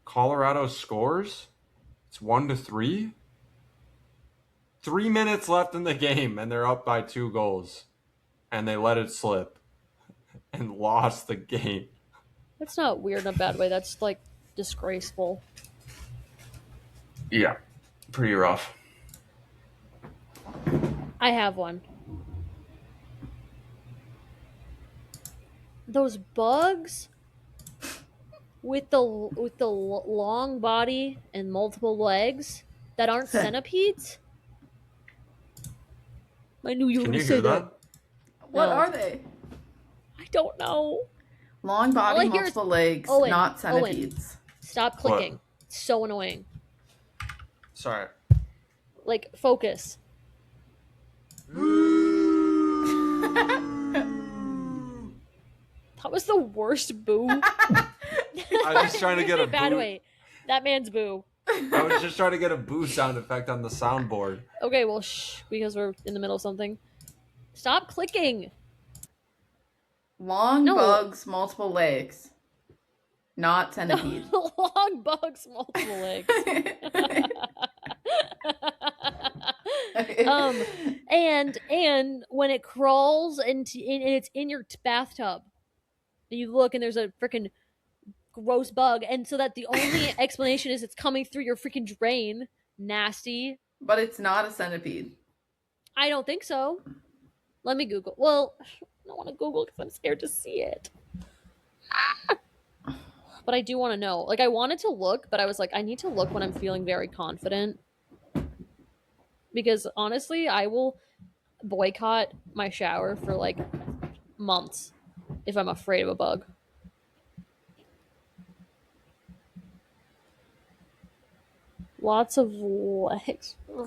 Colorado scores. It's 1-3. 3 minutes left in the game, and they're up by 2 goals, and they let it slip and lost the game. That's not weird in a bad way. That's like disgraceful. Yeah, pretty rough. I have one. Those bugs with the long body and multiple legs that aren't centipedes. I knew you were Can going you to say hear that. that? What No. are they? I don't know. Long All I body, hear is- multiple legs, Owen, not centipedes. Stop clicking. It's so annoying. Sorry. Like, focus. That was the worst boo. I was just trying to get In a bad boo. way. That man's boo. I was just trying to get a boo sound effect on the soundboard. Okay, well, shh, because we're in the middle of something. Stop clicking. Long No. bugs, multiple legs, not centipede. Long bugs, multiple legs. And when it crawls and it's in your bathtub, and you look and there's a freaking gross bug, and so that the only explanation is it's coming through your freaking drain. Nasty. But it's not a centipede. I don't think so. Let me Google. Well, I don't want to Google because I'm scared to see it. But I do want to know. Like, I wanted to look, but I was like, I need to look when I'm feeling very confident. Because honestly, I will boycott my shower for like months if I'm afraid of a bug. Lots of legs. I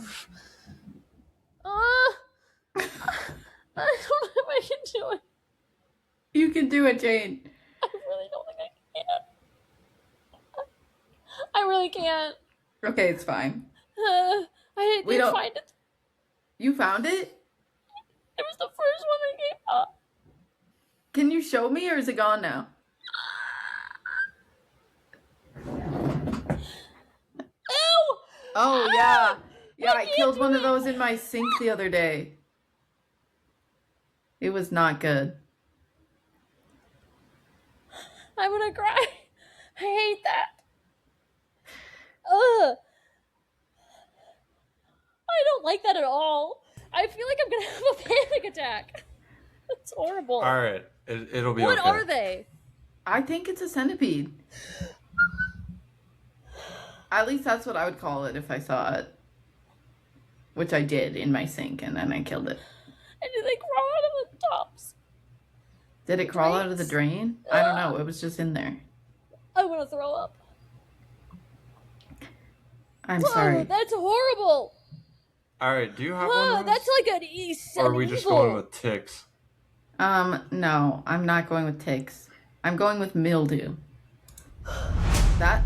don't know if I can do it. You can do it, Jane. I really don't think I can. I really can't. Okay, it's fine. I didn't find it. You found it? It was the first one that came up. Can you show me, or is it gone now? Ew! Oh, yeah. Yeah, I can't killed do one of it. those in my sink the other day. It was not good. I'm gonna cry. I hate that. Ugh. I don't like that at all. I feel like I'm gonna have a panic attack. That's horrible. All right, it'll be What okay. are they? I think it's a centipede. At least that's what I would call it if I saw it. Which I did in my sink, and then I killed it. And do they crawl out of the tops? Did it crawl out of the drain? I don't know. It was just in there. I want to throw up. I'm Whoa, sorry. that's horrible. All right, do you have Whoa, one? that's like an Or are we just going with ticks? No, I'm not going with ticks. I'm going with mildew. That.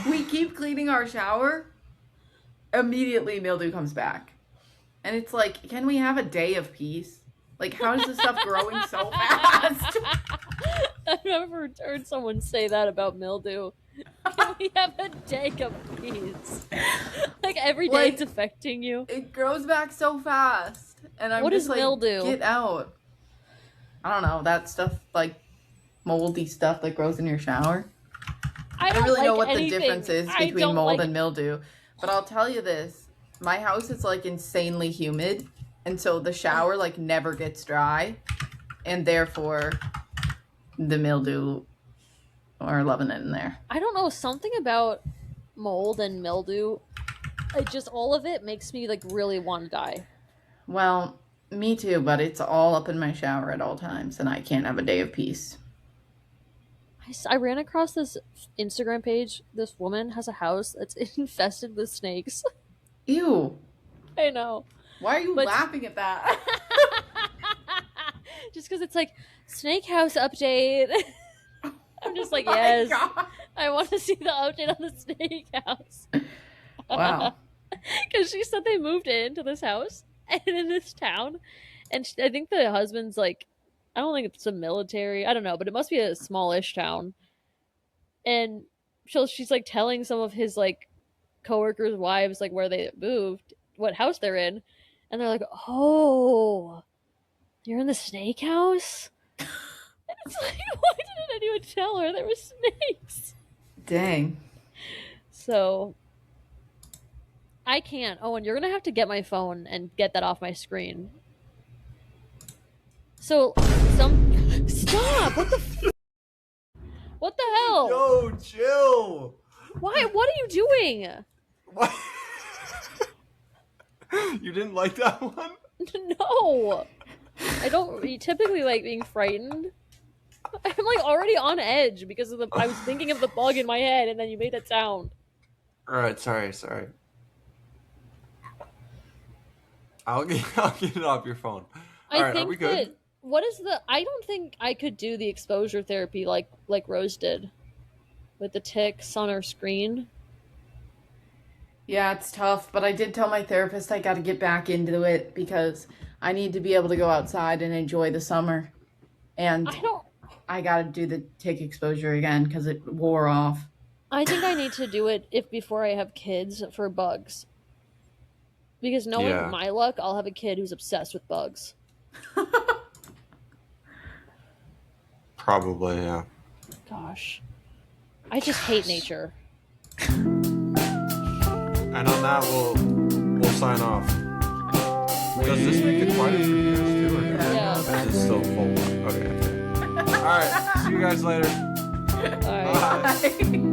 We keep cleaning our shower. Immediately, mildew comes back. And it's like, can we have a day of peace? Like, how is this stuff growing so fast? I've never heard someone say that about mildew. Can we have a day of peace? Like every day it's affecting you. It grows back so fast. And I'm What just is like, mildew? get out. I don't know, that stuff, like moldy stuff that grows in your shower. I don't really know what the difference is between mold and mildew. But I'll tell you this. My house is like insanely humid. And so the shower like never gets dry. And therefore the mildew or loving it in there. I don't know, something about mold and mildew. All of it makes me like really want to die. Well, me too, but it's all up in my shower at all times, and I can't have a day of peace. I ran across this Instagram page. This woman has a house that's infested with snakes. Ew. I know. Why are you But- laughing at that? Just because it's like, snake house update. I'm just like, Oh my yes. God. I want to see the update on the snake house. Wow. Because she said they moved into this house and in this town. And I think the husband's like, I don't think it's a military. I don't know, but it must be a smallish town. And she's like telling some of his like coworkers' wives like where they moved, what house they're in. And they're like, oh, you're in the snake house? And it's like, why didn't anyone tell her there were snakes? Dang. So I can't. Oh, and you're gonna have to get my phone and get that off my screen. So stop! What the hell? Yo, chill. Why? What are you doing? What? You didn't like that one? No, I don't typically like being frightened. I'm like already on edge because of I was thinking of the bug in my head, and then you made that sound. All right, sorry. I'll get it off your phone. All right, are we good? That what is the? I don't think I could do the exposure therapy like Rose did, with the ticks on her screen. Yeah, it's tough, but I did tell my therapist I got to get back into it because I need to be able to go outside and enjoy the summer. And I got to do the tick exposure again because it wore off. I think I need to do it before I have kids for bugs. Because knowing my luck, I'll have a kid who's obsessed with bugs. Probably, yeah. Gosh. I just hate nature. And on that, we'll sign off. Does this make it quieter for you guys too, or no? Yeah. This is still full. Okay. All right. See you guys later. All right. Bye.